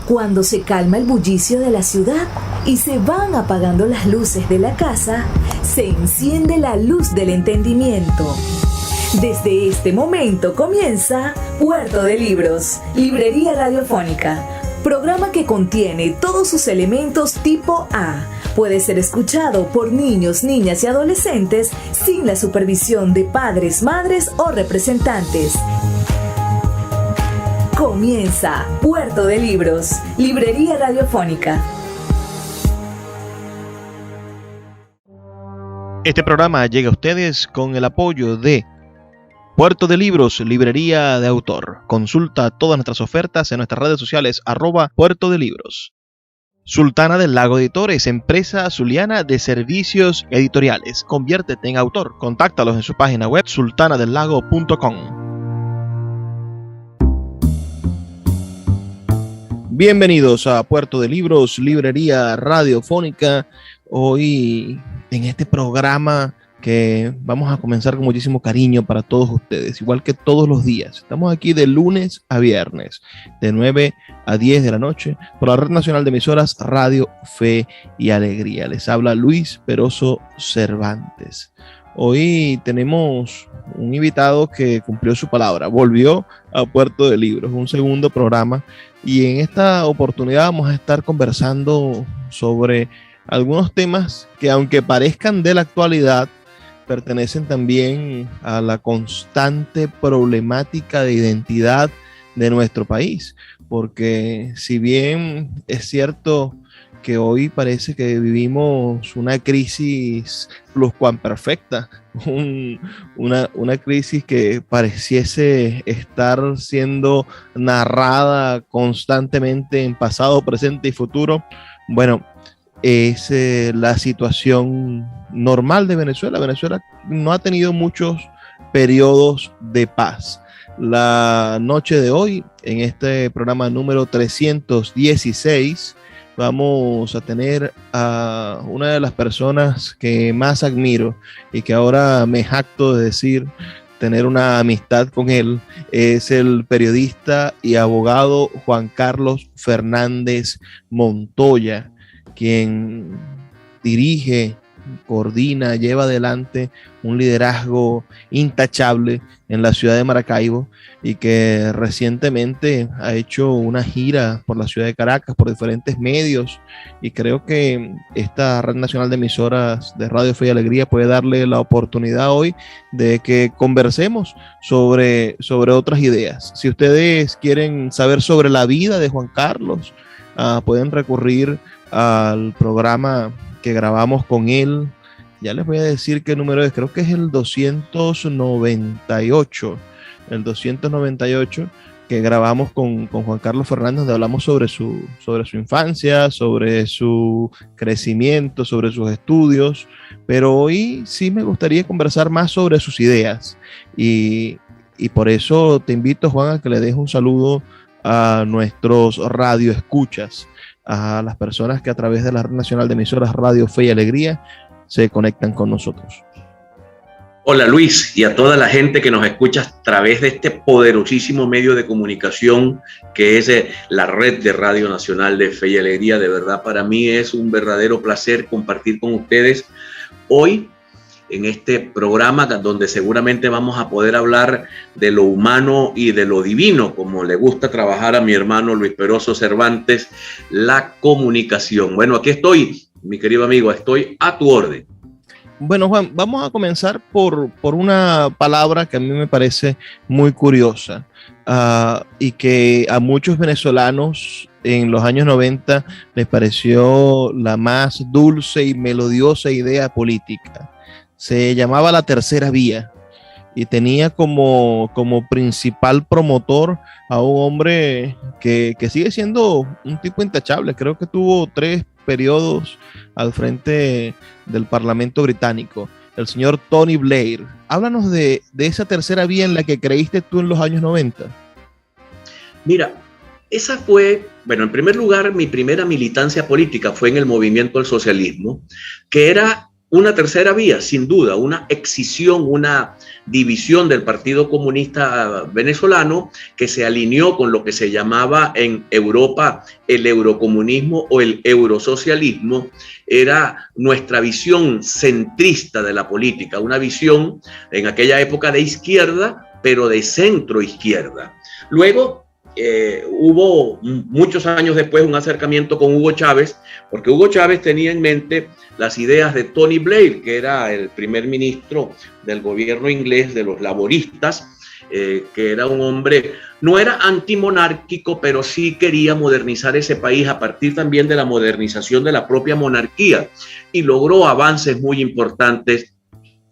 Cuando se calma el bullicio de la ciudad y se van apagando las luces de la casa, se enciende la luz del entendimiento. Desde este momento comienza Puerto de Libros, Librería Radiofónica, programa que contiene todos sus elementos tipo A. Puede ser escuchado por niños, niñas y adolescentes sin la supervisión de padres, madres o representantes. Comienza Puerto de Libros, Librería Radiofónica. Este programa llega a ustedes con el apoyo de Puerto de Libros, Librería de Autor. Consulta todas nuestras ofertas en nuestras redes sociales @Puerto de Libros. Sultana del Lago Editores, empresa zuliana de servicios editoriales. Conviértete en autor. Contáctalos en su página web sultanadelago.com. Bienvenidos a Puerto de Libros, Librería Radiofónica. Hoy en este programa que vamos a comenzar con muchísimo cariño para todos ustedes, igual que todos los días. Estamos aquí de lunes a viernes, de 9 a 10 de la noche, por la Red Nacional de Emisoras Radio Fe y Alegría. Les habla Luis Peroso Cervantes. Hoy tenemos un invitado que cumplió su palabra, volvió a Puerto de Libros, un segundo programa, y en esta oportunidad vamos a estar conversando sobre algunos temas que, aunque parezcan de la actualidad, pertenecen también a la constante problemática de identidad de nuestro país, porque si bien es cierto que hoy parece que vivimos una crisis pluscuamperfecta, una crisis que pareciese estar siendo narrada constantemente en pasado, presente y futuro. Bueno, es la situación normal de Venezuela. Venezuela no ha tenido muchos periodos de paz. La noche de hoy, en este programa número 316, vamos a tener a una de las personas que más admiro y que ahora me jacto de decir tener una amistad con él. Es el periodista y abogado Juan Carlos Fernández Montoya, quien dirige, coordina, lleva adelante un liderazgo intachable en la ciudad de Maracaibo y que recientemente ha hecho una gira por la ciudad de Caracas, por diferentes medios, y creo que esta Red Nacional de Emisoras de Radio Fe y Alegría puede darle la oportunidad hoy de que conversemos sobre otras ideas. Si ustedes quieren saber sobre la vida de Juan Carlos, pueden recurrir al programa que grabamos con él. Ya les voy a decir qué número es, creo que es el 298, que grabamos con Juan Carlos Fernández, donde hablamos sobre su infancia, sobre su crecimiento, sobre sus estudios, pero hoy sí me gustaría conversar más sobre sus ideas, y por eso te invito, Juan, a que le des un saludo a nuestros radioescuchas, a las personas que a través de la Red Nacional de Emisoras Radio Fe y Alegría se conectan con nosotros. Hola Luis, y a toda la gente que nos escucha a través de este poderosísimo medio de comunicación que es la red de Radio Nacional de Fe y Alegría. De verdad, para mí es un verdadero placer compartir con ustedes hoy en este programa donde seguramente vamos a poder hablar de lo humano y de lo divino, como le gusta trabajar a mi hermano Luis Peroso Cervantes, la comunicación. Bueno, aquí estoy, mi querido amigo, estoy a tu orden. Bueno, Juan, vamos a comenzar por una palabra que a mí me parece muy curiosa, y que a muchos venezolanos en los años 90 les pareció la más dulce y melodiosa idea política. Se llamaba la tercera vía y tenía como principal promotor a un hombre que sigue siendo un tipo intachable. Creo que tuvo 3 periodos al frente del Parlamento británico, el señor Tony Blair. Háblanos de esa tercera vía en la que creíste tú en los años 90. Mira, esa fue, bueno, en primer lugar, mi primera militancia política fue en el movimiento del socialismo, que era una tercera vía, sin duda, una excisión, una división del Partido Comunista Venezolano que se alineó con lo que se llamaba en Europa el eurocomunismo o el eurosocialismo. Era nuestra visión centrista de la política, una visión en aquella época de izquierda, pero de centro izquierda. Luego hubo muchos años después un acercamiento con Hugo Chávez, porque Hugo Chávez tenía en mente las ideas de Tony Blair, que era el primer ministro del gobierno inglés de los laboristas, que era un hombre, no era antimonárquico, pero sí quería modernizar ese país a partir también de la modernización de la propia monarquía, y logró avances muy importantes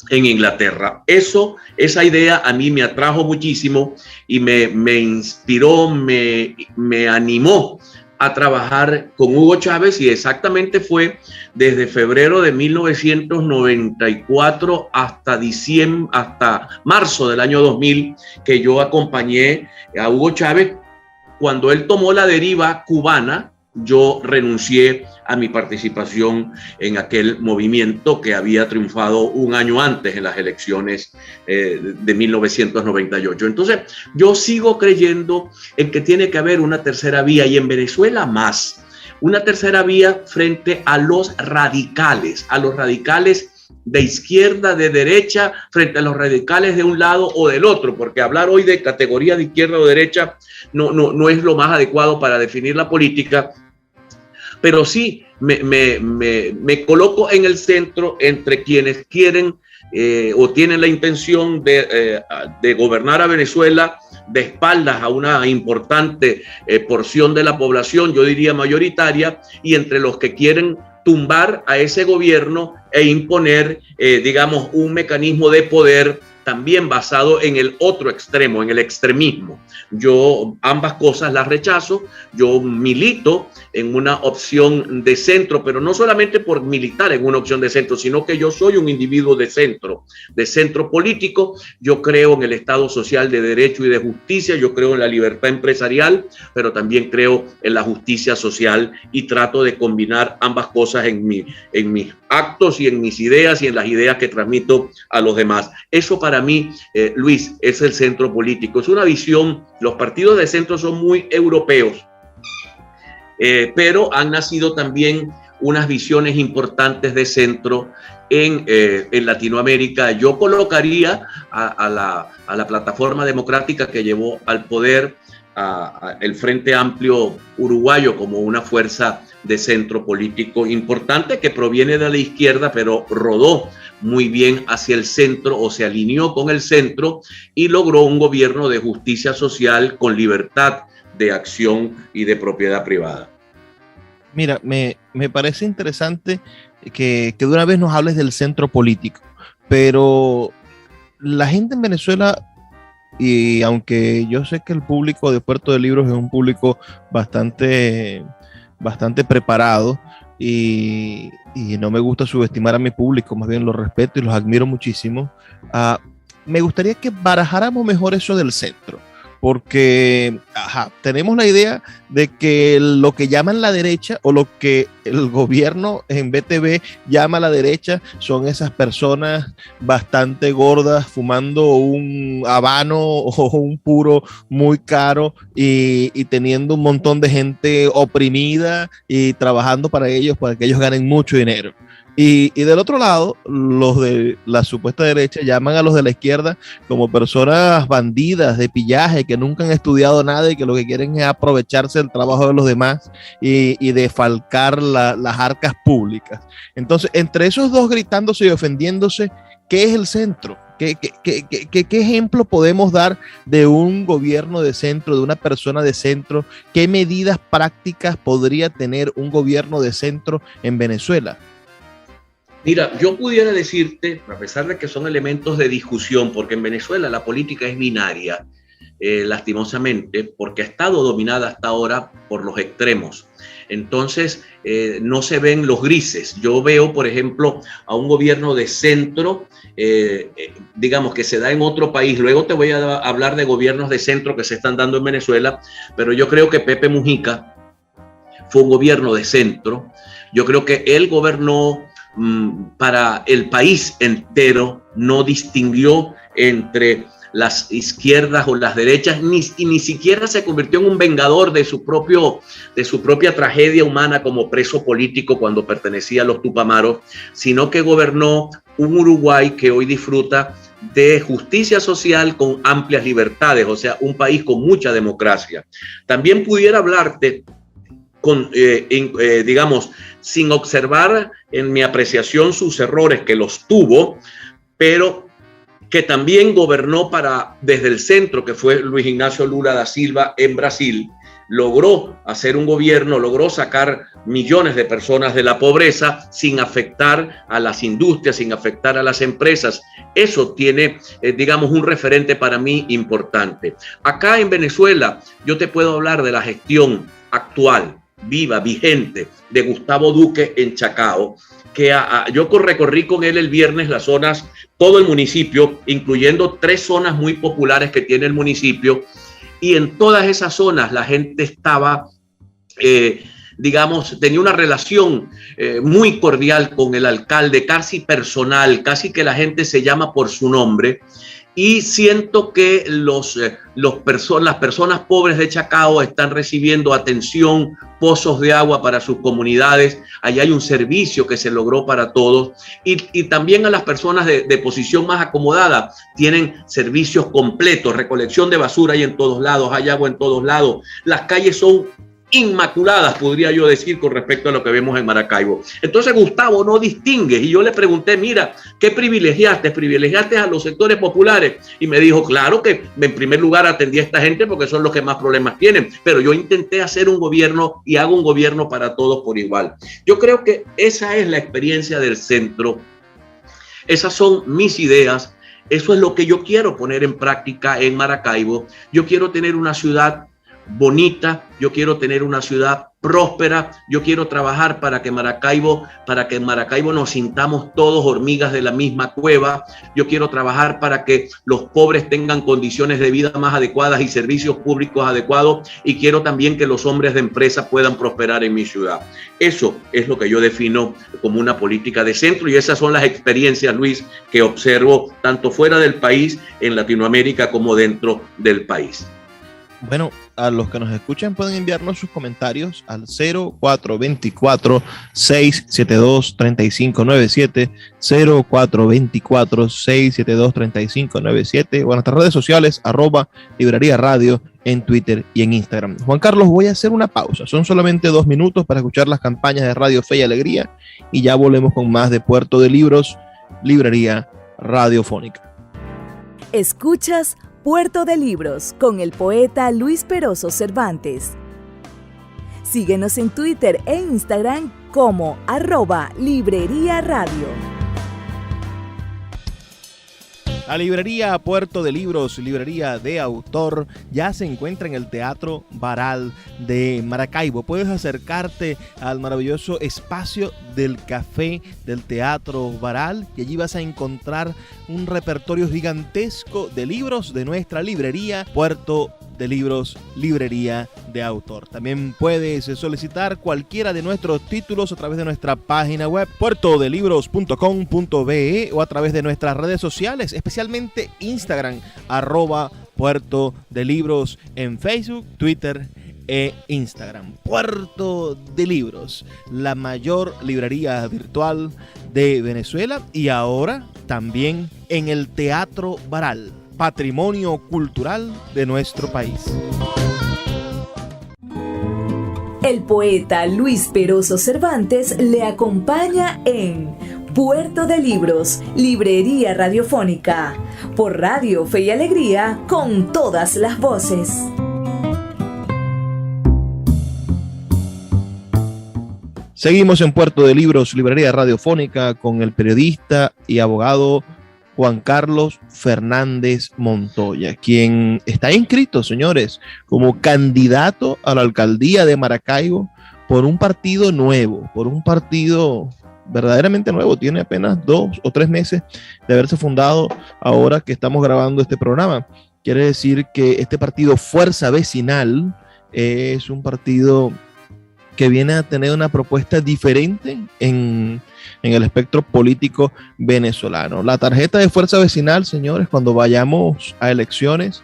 en Inglaterra. Esa idea a mí me atrajo muchísimo y me inspiró, me animó a trabajar con Hugo Chávez, y exactamente fue desde febrero de 1994 hasta marzo del año 2000 que yo acompañé a Hugo Chávez. Cuando él tomó la deriva cubana, yo renuncié a mi participación en aquel movimiento que había triunfado un año antes en las elecciones de 1998. Entonces, yo sigo creyendo en que tiene que haber una tercera vía, y en Venezuela más. Una tercera vía frente a los radicales de izquierda, de derecha, frente a los radicales de un lado o del otro, porque hablar hoy de categoría de izquierda o derecha no es lo más adecuado para definir la política. Pero sí me coloco en el centro entre quienes quieren o tienen la intención de gobernar a Venezuela de espaldas a una importante porción de la población, yo diría mayoritaria, y entre los que quieren tumbar a ese gobierno e imponer, digamos, un mecanismo de poder también basado en el otro extremo, en el extremismo. Yo ambas cosas las rechazo. Yo milito en una opción de centro, pero no solamente por militar en una opción de centro, sino que yo soy un individuo de centro político. Yo creo en el Estado social de derecho y de justicia, yo creo en la libertad empresarial, pero también creo en la justicia social, y trato de combinar ambas cosas en mis actos y en mis ideas y en las ideas que transmito a los demás. Eso para mí, Luis, es el centro político. Es una visión, los partidos de centro son muy europeos, pero han nacido también unas visiones importantes de centro en Latinoamérica. Yo colocaría a la plataforma democrática que llevó al poder el Frente Amplio uruguayo como una fuerza de centro político importante que proviene de la izquierda, pero rodó muy bien hacia el centro, o se alineó con el centro, y logró un gobierno de justicia social con libertad de acción y de propiedad privada. Mira, me parece interesante que de una vez nos hables del centro político, pero la gente en Venezuela, y aunque yo sé que el público de Puerto de Libros es un público bastante preparado, y no me gusta subestimar a mi público, más bien lo respeto y los admiro muchísimo, me gustaría que barajáramos mejor eso del centro, porque tenemos la idea de que lo que llaman la derecha, o lo que el gobierno en BTV llama la derecha, son esas personas bastante gordas fumando un habano o un puro muy caro, y teniendo un montón de gente oprimida y trabajando para que ellos ganen mucho dinero. Y del otro lado, los de la supuesta derecha llaman a los de la izquierda como personas bandidas de pillaje, que nunca han estudiado nada y que lo que quieren es aprovecharse del trabajo de los demás y defalcar las arcas públicas. Entonces, entre esos dos gritándose y ofendiéndose, ¿qué es el centro? ¿Qué ejemplo podemos dar de un gobierno de centro, de una persona de centro? ¿Qué medidas prácticas podría tener un gobierno de centro en Venezuela? Mira, yo pudiera decirte, a pesar de que son elementos de discusión, porque en Venezuela la política es binaria, lastimosamente, porque ha estado dominada hasta ahora por los extremos. Entonces, no se ven los grises. Yo veo, por ejemplo, a un gobierno de centro, digamos, que se da en otro país. Luego te voy a hablar de gobiernos de centro que se están dando en Venezuela, pero yo creo que Pepe Mujica fue un gobierno de centro. Yo creo que él gobernó para el país entero, no distinguió entre las izquierdas o las derechas, y ni siquiera se convirtió en un vengador de su propia tragedia humana como preso político cuando pertenecía a los Tupamaros, sino que gobernó un Uruguay que hoy disfruta de justicia social con amplias libertades, o sea, un país con mucha democracia. También pudiera hablarte digamos, sin observar en mi apreciación sus errores, que los tuvo, pero que también gobernó desde el centro, que fue Luis Ignacio Lula da Silva en Brasil. Logró hacer un gobierno, logró sacar millones de personas de la pobreza sin afectar a las industrias, sin afectar a las empresas. Eso tiene, digamos, un referente para mí importante. Acá en Venezuela, yo te puedo hablar de la gestión actual, viva, vigente, de Gustavo Duque en Chacao, que yo recorrí con él el viernes las zonas, todo el municipio, incluyendo 3 zonas muy populares que tiene el municipio, y en todas esas zonas la gente estaba, digamos, tenía una relación muy cordial con el alcalde, casi personal, casi que la gente se llama por su nombre. Y siento que las personas pobres de Chacao están recibiendo atención, pozos de agua para sus comunidades. Allá hay un servicio que se logró para todos. Y también a las personas de posición más acomodada tienen servicios completos, recolección de basura hay en todos lados, hay agua en todos lados. Las calles son inmaculadas, podría yo decir, con respecto a lo que vemos en Maracaibo. Entonces Gustavo no distingue, y yo le pregunté, mira, ¿qué privilegiaste? ¿Privilegiaste a los sectores populares? Y me dijo, claro que en primer lugar atendí a esta gente porque son los que más problemas tienen, pero yo intenté hacer un gobierno y hago un gobierno para todos por igual. Yo creo que esa es la experiencia del centro, esas son mis ideas, eso es lo que yo quiero poner en práctica en Maracaibo. Yo quiero tener una ciudad bonita, yo quiero tener una ciudad próspera, yo quiero trabajar para que en Maracaibo nos sintamos todos hormigas de la misma cueva, yo quiero trabajar para que los pobres tengan condiciones de vida más adecuadas y servicios públicos adecuados, y quiero también que los hombres de empresa puedan prosperar en mi ciudad. Eso es lo que yo defino como una política de centro, y esas son las experiencias, Luis, que observo tanto fuera del país, en Latinoamérica, como dentro del país. Bueno, a los que nos escuchan pueden enviarnos sus comentarios al 0424-672-3597, 0424-672-3597, o en nuestras redes sociales, @Librería Radio en Twitter y en Instagram. Juan Carlos, voy a hacer una pausa. Son solamente 2 minutos para escuchar las campañas de Radio Fe y Alegría, y ya volvemos con más de Puerto de Libros, Librería Radiofónica. Escuchas Puerto de Libros con el poeta Luis Peroso Cervantes. Síguenos en Twitter e Instagram como @Librería Radio. La librería Puerto de Libros, librería de autor, ya se encuentra en el Teatro Baral de Maracaibo. Puedes acercarte al maravilloso espacio del café del Teatro Baral, y allí vas a encontrar un repertorio gigantesco de libros de nuestra librería Puerto de Libros, librería de autor. También puedes solicitar cualquiera de nuestros títulos a través de nuestra página web puertodelibros.com.be, o a través de nuestras redes sociales, especialmente Instagram, @Puerto de Libros en Facebook, Twitter e Instagram. Puerto de Libros, la mayor librería virtual de Venezuela, y ahora también en el Teatro Baral, patrimonio cultural de nuestro país. El poeta Luis Peroso Cervantes le acompaña en Puerto de Libros, librería radiofónica, por Radio Fe y Alegría, con todas las voces. Seguimos en Puerto de Libros, librería radiofónica, con el periodista y abogado Juan Carlos Fernández Montoya, quien está inscrito, señores, como candidato a la alcaldía de Maracaibo por un partido nuevo, por un partido verdaderamente nuevo. Tiene apenas 2 o 3 meses de haberse fundado ahora que estamos grabando este programa. Quiere decir que este partido Fuerza Vecinal es un partido que viene a tener una propuesta diferente en el espectro político venezolano. La tarjeta de fuerza vecinal, señores, cuando vayamos a elecciones,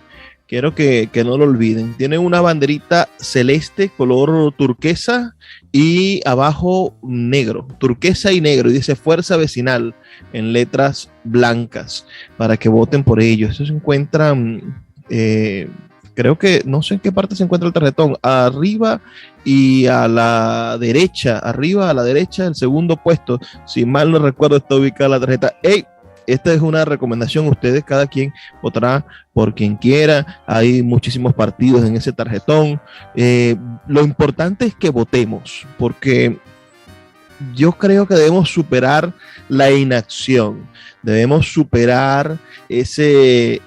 quiero que no lo olviden. Tiene una banderita celeste, color turquesa, y abajo negro, turquesa y negro, y dice fuerza vecinal en letras blancas, para que voten por ello. Eso se encuentra, creo que, no sé en qué parte se encuentra el tarjetón, arriba y a la derecha, el segundo puesto, si mal no recuerdo, está ubicada la tarjeta. ¡Ey! Esta es una recomendación, ustedes cada quien votará por quien quiera, hay muchísimos partidos en ese tarjetón, lo importante es que votemos, porque yo creo que debemos superar la inacción, debemos superar ese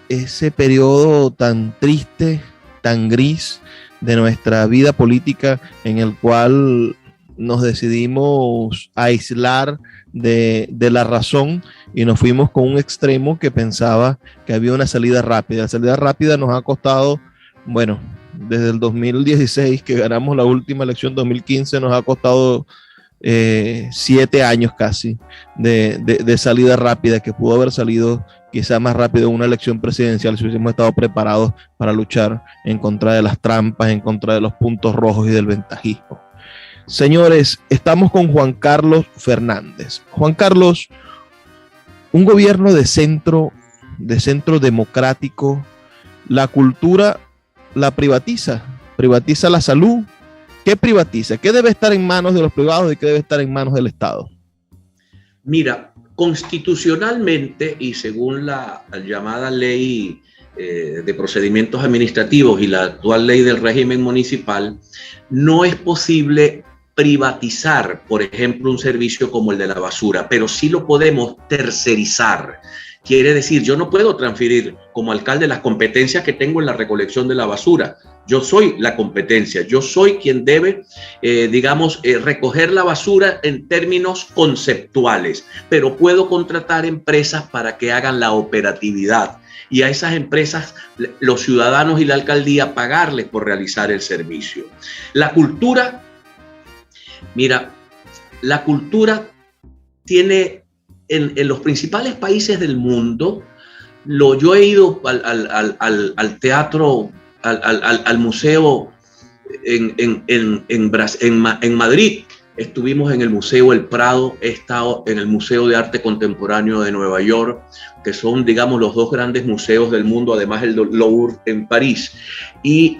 periodo tan triste, tan gris de nuestra vida política, en el cual nos decidimos aislar de la razón y nos fuimos con un extremo que pensaba que había una salida rápida. La salida rápida nos ha costado, bueno, desde el 2016 que ganamos la última elección, 2015, nos ha costado 7 años casi de salida rápida, que pudo haber salido quizá más rápido en una elección presidencial si hubiésemos estado preparados para luchar en contra de las trampas, en contra de los puntos rojos y del ventajismo. Señores, estamos con Juan Carlos Fernández. Juan Carlos, un gobierno de centro democrático, la cultura la privatiza la salud. ¿Qué privatiza? ¿Qué debe estar en manos de los privados y qué debe estar en manos del Estado? Mira, constitucionalmente y según la llamada ley de procedimientos administrativos y la actual ley del régimen municipal, no es posible privatizar, por ejemplo, un servicio como el de la basura, pero sí lo podemos tercerizar. Quiere decir, yo no puedo transferir como alcalde las competencias que tengo en la recolección de la basura. Yo soy la competencia, yo soy quien debe, recoger la basura en términos conceptuales, pero puedo contratar empresas para que hagan la operatividad y a esas empresas, los ciudadanos y la alcaldía, pagarles por realizar el servicio. La cultura, mira, la cultura tiene en los principales países del mundo, yo he ido al teatro, al museo en Madrid, estuvimos en el Museo El Prado, he estado en el Museo de Arte Contemporáneo de Nueva York, que son, digamos, los dos grandes museos del mundo, además el Louvre en París. Y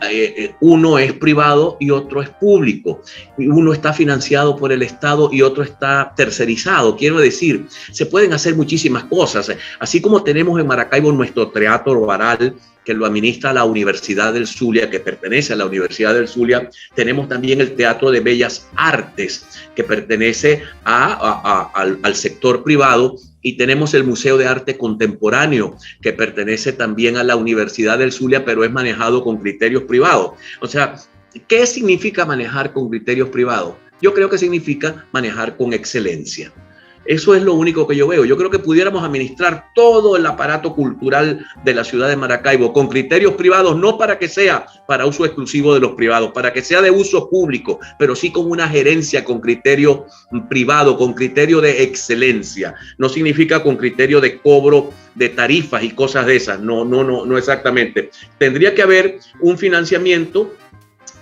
uno es privado y otro es público. Uno está financiado por el Estado y otro está tercerizado. Quiero decir, se pueden hacer muchísimas cosas. Así como tenemos en Maracaibo nuestro Teatro Baral, que lo administra la Universidad del Zulia, que pertenece a la Universidad del Zulia. Tenemos también el Teatro de Bellas Artes, que pertenece al sector privado, y tenemos el Museo de Arte Contemporáneo, que pertenece también a la Universidad del Zulia, pero es manejado con criterios privados. O sea, ¿qué significa manejar con criterios privados? Yo creo que significa manejar con excelencia. Eso es lo único que yo veo. Yo creo que pudiéramos administrar todo el aparato cultural de la ciudad de Maracaibo con criterios privados, no para que sea para uso exclusivo de los privados, para que sea de uso público, pero sí con una gerencia con criterio privado, con criterio de excelencia. No significa con criterio de cobro de tarifas y cosas de esas. No exactamente. Tendría que haber un financiamiento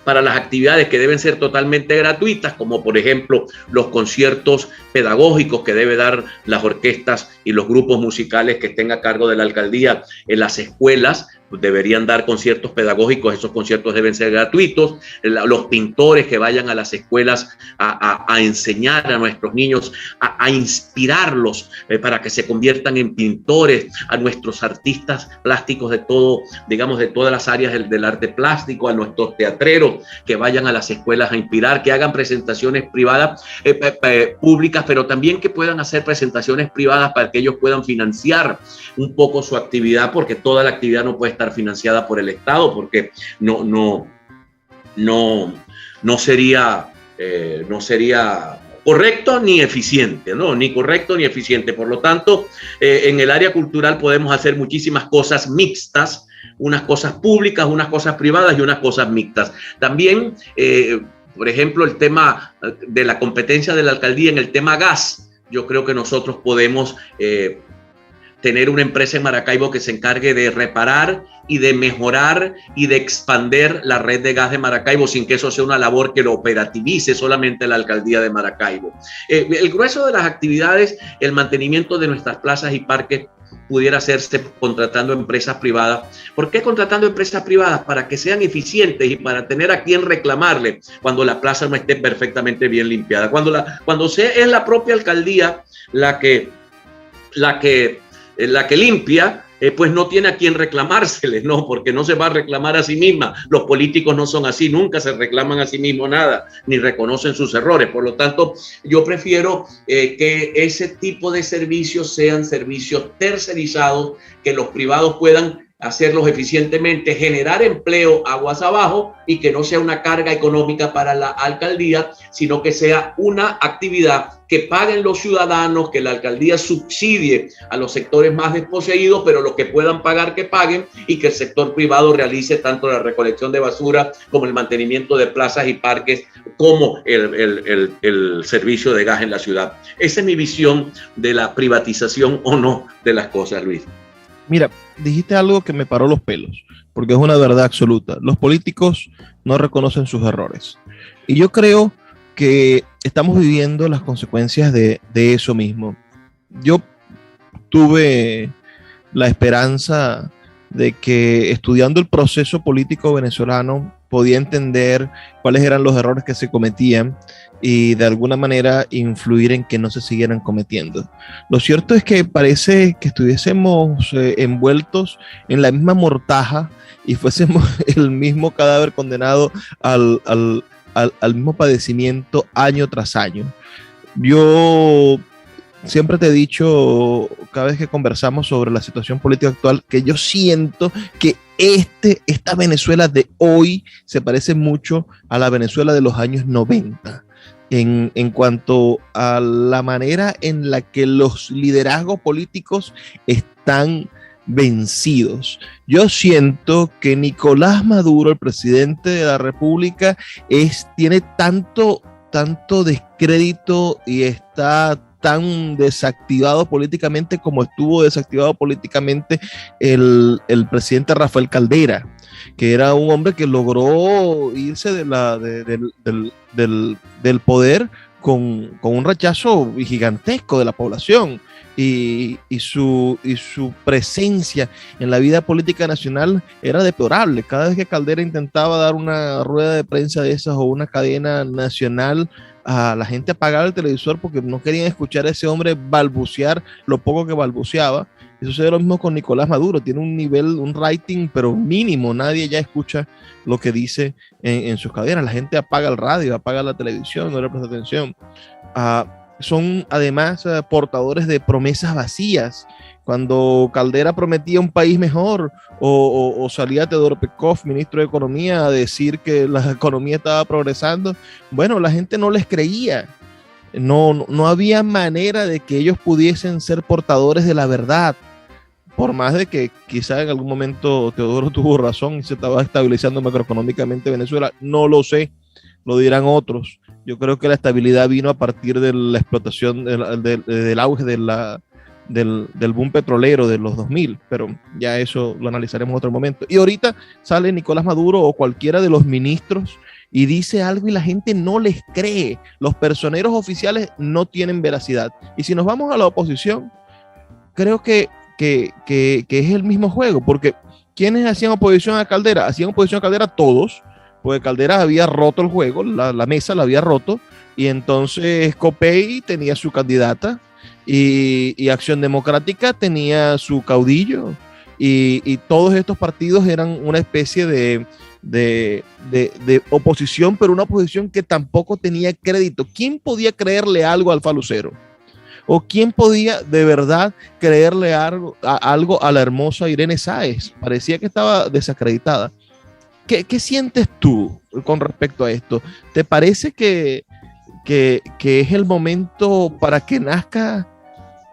para las actividades que deben ser totalmente gratuitas, como por ejemplo los conciertos pedagógicos que debe dar las orquestas y los grupos musicales que estén a cargo de la alcaldía. En las escuelas deberían dar conciertos pedagógicos, esos conciertos deben ser gratuitos. Los pintores que vayan a las escuelas a enseñar a nuestros niños, a inspirarlos para que se conviertan en pintores, a nuestros artistas plásticos de todo, digamos, de todas las áreas del arte plástico, a nuestros teatreros que vayan a las escuelas a inspirar, que hagan presentaciones privadas, públicas, pero también que puedan hacer presentaciones privadas para que ellos puedan financiar un poco su actividad, porque toda la actividad no puede estar financiada por el Estado, porque no sería correcto ni eficiente, ¿no? Ni correcto ni eficiente. Por lo tanto, en el área cultural podemos hacer muchísimas cosas mixtas, unas cosas públicas, unas cosas privadas y unas cosas mixtas. También Por ejemplo, el tema de la competencia de la alcaldía en el tema gas. Yo creo que nosotros podemos tener una empresa en Maracaibo que se encargue de reparar y de mejorar y de expandir la red de gas de Maracaibo sin que eso sea una labor que lo operativice solamente la alcaldía de Maracaibo. El grueso de las actividades, el mantenimiento de nuestras plazas y parques pudiera hacerse contratando empresas privadas. ¿Por qué contratando empresas privadas? Para que sean eficientes y para tener a quien reclamarle cuando la plaza no esté perfectamente bien limpiada. Cuando es la propia alcaldía la que limpia, pues no tiene a quien reclamársele, ¿no? Porque no se va a reclamar a sí misma. Los políticos no son así, nunca se reclaman a sí mismos nada, ni reconocen sus errores. Por lo tanto, yo prefiero que ese tipo de servicios sean servicios tercerizados, que los privados puedan hacerlos eficientemente, generar empleo aguas abajo y que no sea una carga económica para la alcaldía, sino que sea una actividad que paguen los ciudadanos, que la alcaldía subsidie a los sectores más desposeídos, pero los que puedan pagar que paguen, y que el sector privado realice tanto la recolección de basura como el mantenimiento de plazas y parques, como el servicio de gas en la ciudad. Esa es mi visión de la privatización o no de las cosas, Luis. Mira, dijiste algo que me paró los pelos, porque es una verdad absoluta. Los políticos no reconocen sus errores. Y yo creo que estamos viviendo las consecuencias de eso mismo. Yo tuve la esperanza de que estudiando el proceso político venezolano podía entender cuáles eran los errores que se cometían y de alguna manera influir en que no se siguieran cometiendo. Lo cierto es que parece que estuviésemos envueltos en la misma mortaja y fuésemos el mismo cadáver condenado al mismo padecimiento año tras año. Yo siempre te he dicho, cada vez que conversamos sobre la situación política actual, que yo siento que esta Venezuela de hoy se parece mucho a la Venezuela de los años 90. En cuanto a la manera en la que los liderazgos políticos están vencidos. Yo siento que Nicolás Maduro, el presidente de la República, tiene tanto descrédito y está tan desactivado políticamente como estuvo desactivado políticamente el presidente Rafael Caldera, que era un hombre que logró irse del poder con un rechazo gigantesco de la población, y su presencia en la vida política nacional era deplorable. Cada vez que Caldera intentaba dar una rueda de prensa de esas o una cadena nacional, a la gente apagaba el televisor porque no querían escuchar a ese hombre balbucear lo poco que balbuceaba. Y sucede lo mismo con Nicolás Maduro. Tiene un rating pero mínimo. Nadie ya escucha lo que dice en sus cadenas. La gente apaga el radio, apaga la televisión, no le presta atención. Son además portadores de promesas vacías. Cuando Caldera prometía un país mejor, o salía Teodoro Pekov, ministro de Economía, a decir que la economía estaba progresando, bueno, la gente no les creía. No había manera de que ellos pudiesen ser portadores de la verdad, por más de que quizá en algún momento Teodoro tuvo razón y se estaba estabilizando macroeconómicamente Venezuela. No lo sé, lo dirán otros. Yo creo que la estabilidad vino a partir de la explotación, del auge del boom petrolero de los 2000, pero ya eso lo analizaremos en otro momento. Y ahorita sale Nicolás Maduro o cualquiera de los ministros y dice algo y la gente no les cree. Los personeros oficiales no tienen veracidad. Y si nos vamos a la oposición, creo que es el mismo juego, porque ¿quiénes hacían oposición a Caldera? Hacían oposición a Caldera todos, porque Caldera había roto el juego, la mesa la había roto, y entonces Copey tenía su candidata, y Acción Democrática tenía su caudillo, y todos estos partidos eran una especie de oposición, pero una oposición que tampoco tenía crédito. ¿Quién podía creerle algo a Alfa Lucero? ¿O quién podía de verdad creerle algo a la hermosa Irene Sáez? Parecía que estaba desacreditada. ¿Qué sientes tú con respecto a esto? ¿Te parece que es el momento para que nazca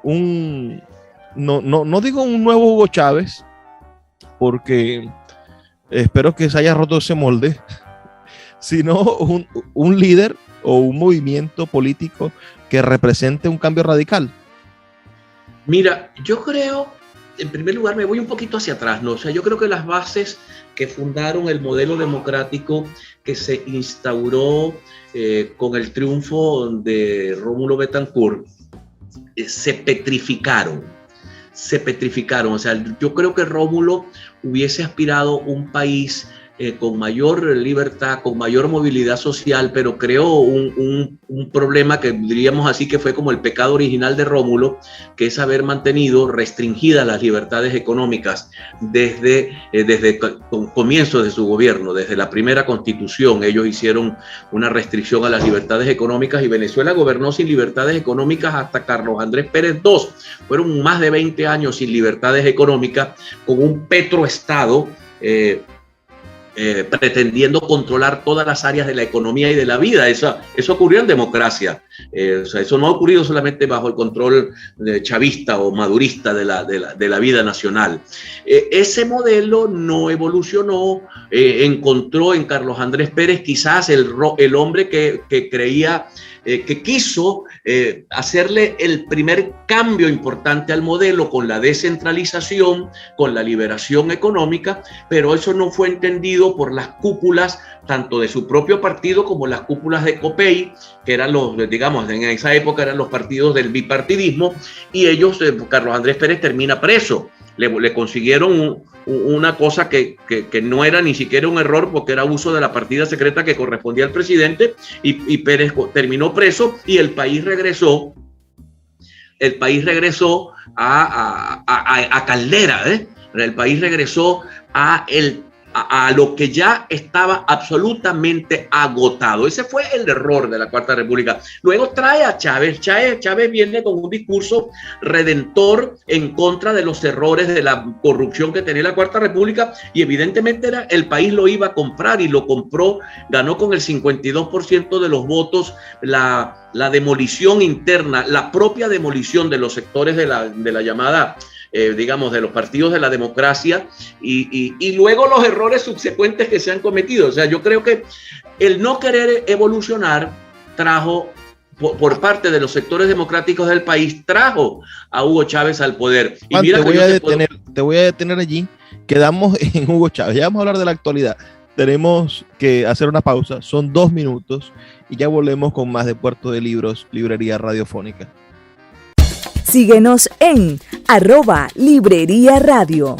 no digo un nuevo Hugo Chávez, porque espero que se haya roto ese molde, sino un líder o un movimiento político que represente un cambio radical? Mira, yo creo, en primer lugar, me voy un poquito hacia atrás, ¿no? O sea, yo creo que las bases que fundaron el modelo democrático que se instauró con el triunfo de Rómulo Betancourt se petrificaron. O sea, yo creo que Rómulo hubiese aspirado a un país con mayor libertad, con mayor movilidad social, pero creó un problema que diríamos así que fue como el pecado original de Rómulo, que es haber mantenido restringidas las libertades económicas desde comienzos de su gobierno, desde la primera constitución. Ellos hicieron una restricción a las libertades económicas y Venezuela gobernó sin libertades económicas hasta Carlos Andrés Pérez II. Fueron más de 20 años sin libertades económicas, con un petroestado pretendiendo controlar todas las áreas de la economía y de la vida. Eso ocurrió en democracia. O sea, eso no ha ocurrido solamente bajo el control chavista o madurista de la vida nacional. Ese modelo no evolucionó. Encontró en Carlos Andrés Pérez quizás el hombre que creía, que quiso hacerle el primer cambio importante al modelo con la descentralización, con la liberación económica, pero eso no fue entendido por las cúpulas tanto de su propio partido como las cúpulas de COPEI, que eran digamos, en esa época eran los partidos del bipartidismo, y ellos, Carlos Andrés Pérez termina preso. Le consiguieron una cosa que no era ni siquiera un error, porque era uso de la partida secreta que correspondía al presidente, y Pérez terminó preso y el país regresó a Caldera, El país regresó a lo que ya estaba absolutamente agotado. Ese fue el error de la Cuarta República. Luego trae a Chávez. Chávez viene con un discurso redentor en contra de los errores de la corrupción que tenía la Cuarta República, y evidentemente el país lo iba a comprar, y lo compró. Ganó con el 52% de los votos la demolición interna, la propia demolición de los sectores de la llamada digamos, de los partidos de la democracia, y luego los errores subsecuentes que se han cometido. O sea, yo creo que el no querer evolucionar trajo, por parte de los sectores democráticos del país, trajo a Hugo Chávez al poder. Y Juan, mira, te voy a detener allí. Quedamos en Hugo Chávez. Ya vamos a hablar de la actualidad. Tenemos que hacer una pausa. Son 2 minutos y ya volvemos con más de Puerto de Libros, Librería Radiofónica. Síguenos en @Librería Radio.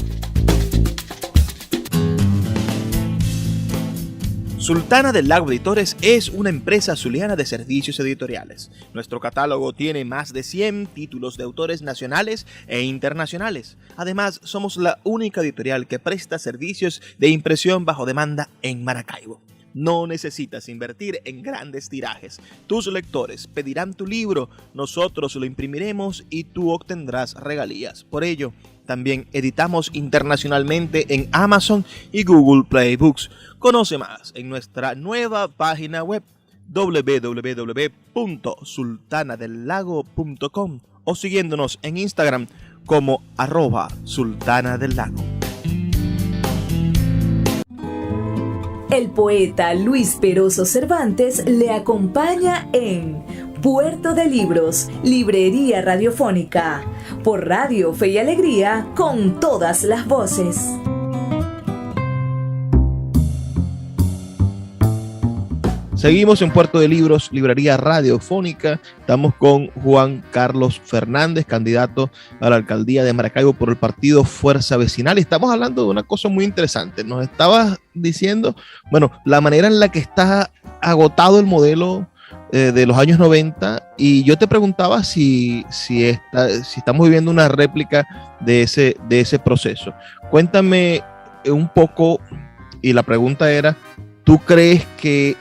Sultana del Lago Editores es una empresa zuliana de servicios editoriales. Nuestro catálogo tiene más de 100 títulos de autores nacionales e internacionales. Además, somos la única editorial que presta servicios de impresión bajo demanda en Maracaibo. No necesitas invertir en grandes tirajes. Tus lectores pedirán tu libro, nosotros lo imprimiremos y tú obtendrás regalías. Por ello, también editamos internacionalmente en Amazon y Google Play Books. Conoce más en nuestra nueva página web www.sultanadelago.com o siguiéndonos en Instagram como @sultanadelago. El poeta Luis Peroso Cervantes le acompaña en Puerto de Libros, Librería Radiofónica, por Radio Fe y Alegría, con todas las voces. Seguimos en Puerto de Libros, Librería Radiofónica. Estamos con Juan Carlos Fernández, candidato a la alcaldía de Maracaibo por el partido Fuerza Vecinal. Y estamos hablando de una cosa muy interesante. Nos estabas diciendo, bueno, la manera en la que está agotado el modelo de los años 90, y yo te preguntaba si estamos viviendo una réplica de ese proceso. Cuéntame un poco, y la pregunta era, ¿tú crees que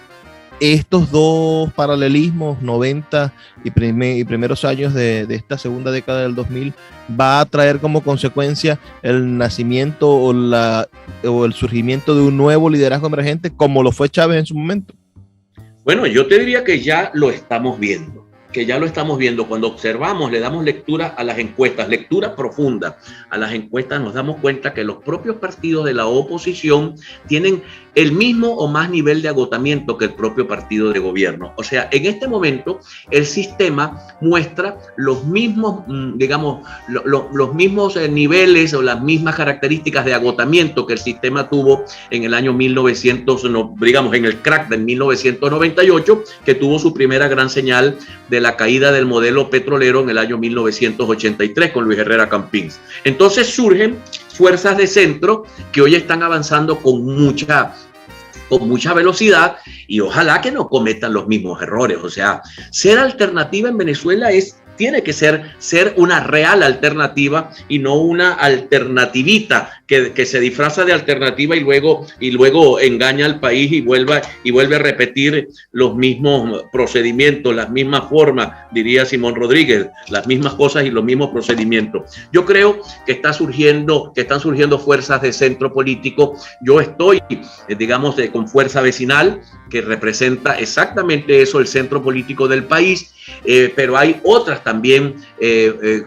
estos dos paralelismos, 90 y primeros años de esta segunda década del 2000, va a traer como consecuencia el nacimiento o el surgimiento de un nuevo liderazgo emergente como lo fue Chávez en su momento? Bueno, yo te diría que ya lo estamos viendo. que ya lo estamos viendo, cuando observamos, le damos lectura a las encuestas, lectura profunda a las encuestas, nos damos cuenta que los propios partidos de la oposición tienen el mismo o más nivel de agotamiento que el propio partido de gobierno. O sea, en este momento el sistema muestra los mismos, digamos, los mismos niveles o las mismas características de agotamiento que el sistema tuvo en el año 1900, digamos, en el crack de 1998, que tuvo su primera gran señal de la caída del modelo petrolero en el año 1983 con Luis Herrera Campins. Entonces surgen fuerzas de centro que hoy están avanzando con mucha velocidad y ojalá que no cometan los mismos errores. O sea, ser alternativa en Venezuela tiene que ser una real alternativa y no una alternativita que se disfraza de alternativa y luego engaña al país y vuelve a repetir los mismos procedimientos, las mismas formas, diría Simón Rodríguez, las mismas cosas y los mismos procedimientos. Yo creo que están surgiendo fuerzas de centro político. Yo estoy, digamos, con Fuerza Vecinal, que representa exactamente eso, el centro político del país, pero hay otras también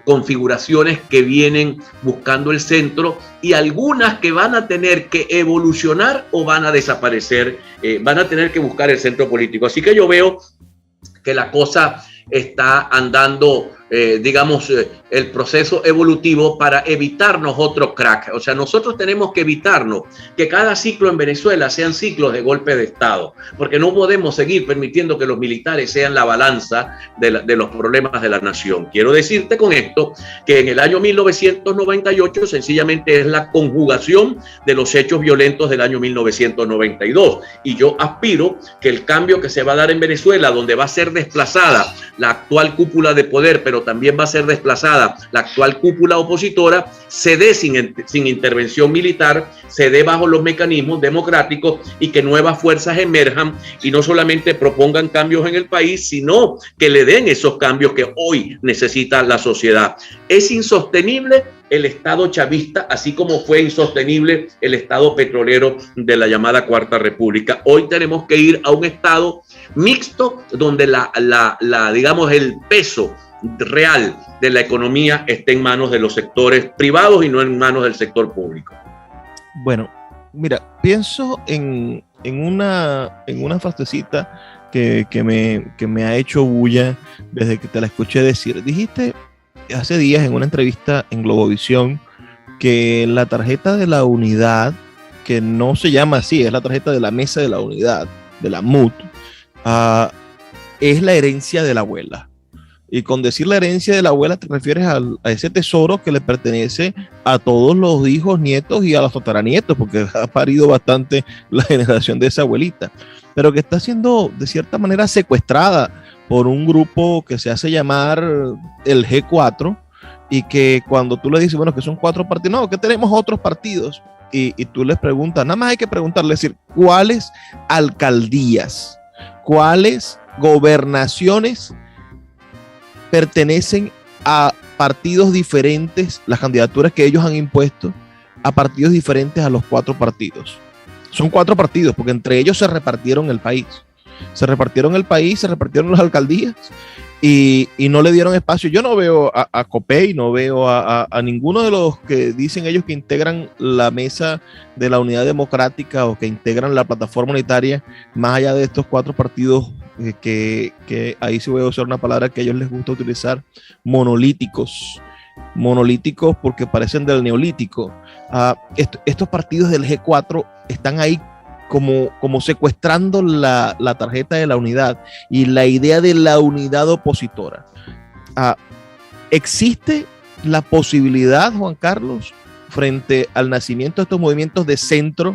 configuraciones que vienen buscando el centro y algunas que van a tener que evolucionar o van a desaparecer, van a tener que buscar el centro político. Así que yo veo que la cosa está andando, digamos, el proceso evolutivo para evitarnos otro crack. O sea, nosotros tenemos que evitarnos que cada ciclo en Venezuela sean ciclos de golpe de Estado, porque no podemos seguir permitiendo que los militares sean la balanza de los problemas de la nación. Quiero decirte con esto que en el año 1998 sencillamente es la conjugación de los hechos violentos del año 1992. Y yo aspiro que el cambio que se va a dar en Venezuela, donde va a ser desplazada la actual cúpula de poder, pero también va a ser desplazada la actual cúpula opositora, se dé sin intervención militar, se dé bajo los mecanismos democráticos y que nuevas fuerzas emerjan y no solamente propongan cambios en el país, sino que le den esos cambios que hoy necesita la sociedad. Es insostenible el Estado chavista, así como fue insostenible el Estado petrolero de la llamada Cuarta República. Hoy tenemos que ir a un Estado mixto donde digamos, el peso real de la economía esté en manos de los sectores privados y no en manos del sector público. Bueno, mira, pienso en una frasecita que me ha hecho bulla desde que te la escuché decir. Dijiste hace días en una entrevista en Globovisión que la tarjeta de la unidad, que no se llama así, es la tarjeta de la mesa de la unidad, de la MUT, es la herencia de la abuela. Y con decir la herencia de la abuela te refieres a ese tesoro que le pertenece a todos los hijos, nietos y a los tataranietos, porque ha parido bastante la generación de esa abuelita, pero que está siendo de cierta manera secuestrada por un grupo que se hace llamar el G4 y que cuando tú le dices, bueno, que son 4 partidos, no, que tenemos otros partidos, y tú les preguntas, nada más hay que preguntarle, decir, ¿cuáles alcaldías, cuáles gobernaciones pertenecen a partidos diferentes, las candidaturas que ellos han impuesto a partidos diferentes a los 4 partidos? Son 4 partidos, porque entre ellos se repartieron el país. Se repartieron las alcaldías y no le dieron espacio. Yo no veo a Copey, no veo a ninguno de los que dicen ellos que integran la mesa de la unidad democrática o que integran la plataforma unitaria, más allá de estos 4 partidos que ahí sí voy a usar una palabra que a ellos les gusta utilizar, monolíticos porque parecen del neolítico. Estos partidos del G4 están ahí como secuestrando la tarjeta de la unidad y la idea de la unidad opositora. ¿Existe la posibilidad, Juan Carlos, frente al nacimiento de estos movimientos de centro,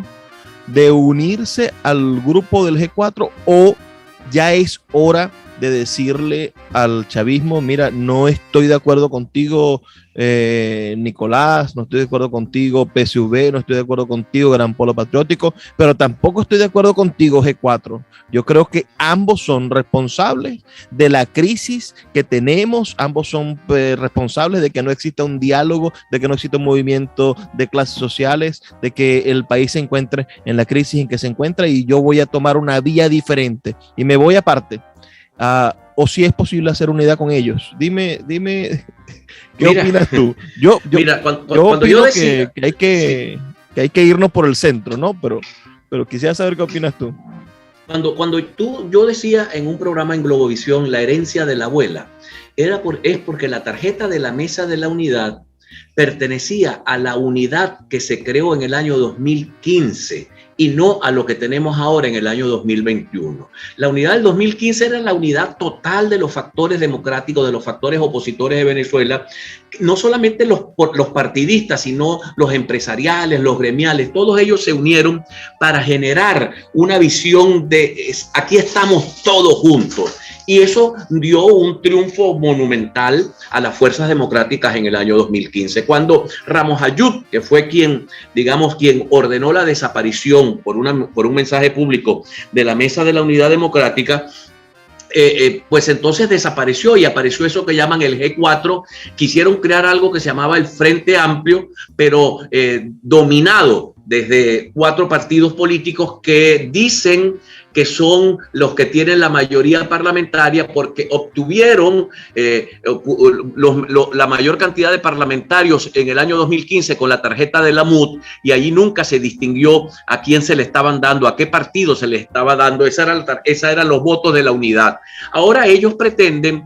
de unirse al grupo del G4, o ya es hora de decirle al chavismo, mira, no estoy de acuerdo contigo, Nicolás, no estoy de acuerdo contigo, PSV, no estoy de acuerdo contigo, Gran Polo Patriótico, pero tampoco estoy de acuerdo contigo, G4? Yo creo que ambos son responsables de la crisis que tenemos, ambos son responsables de que no exista un diálogo, de que no exista un movimiento de clases sociales, de que el país se encuentre en la crisis en que se encuentra, y yo voy a tomar una vía diferente y me voy aparte. o si es posible hacer unidad con ellos. Dime, ¿qué opinas tú? Yo opino decía, que hay que irnos por el centro, ¿no? Pero quisiera saber qué opinas tú. Yo decía en un programa en Globovisión, la herencia de la abuela, es porque la tarjeta de la Mesa de la Unidad pertenecía a la unidad que se creó en el año 2015 y no a lo que tenemos ahora en el año 2021. La unidad del 2015 era la unidad total de los factores democráticos, de los factores opositores de Venezuela, no solamente los partidistas, sino los empresariales, los gremiales, todos ellos se unieron para generar una visión de aquí estamos todos juntos. Y eso dio un triunfo monumental a las fuerzas democráticas en el año 2015, cuando Ramos Ayub, que fue quien ordenó la desaparición por un mensaje público de la Mesa de la Unidad Democrática, pues entonces desapareció y apareció eso que llaman el G4. Quisieron crear algo que se llamaba el Frente Amplio, pero dominado desde 4 partidos políticos que dicen que son los que tienen la mayoría parlamentaria porque obtuvieron la mayor cantidad de parlamentarios en el año 2015 con la tarjeta de la MUD, y allí nunca se distinguió a quién se le estaban dando, a qué partido se le estaba dando. Esa eran los votos de la unidad. Ahora ellos pretenden,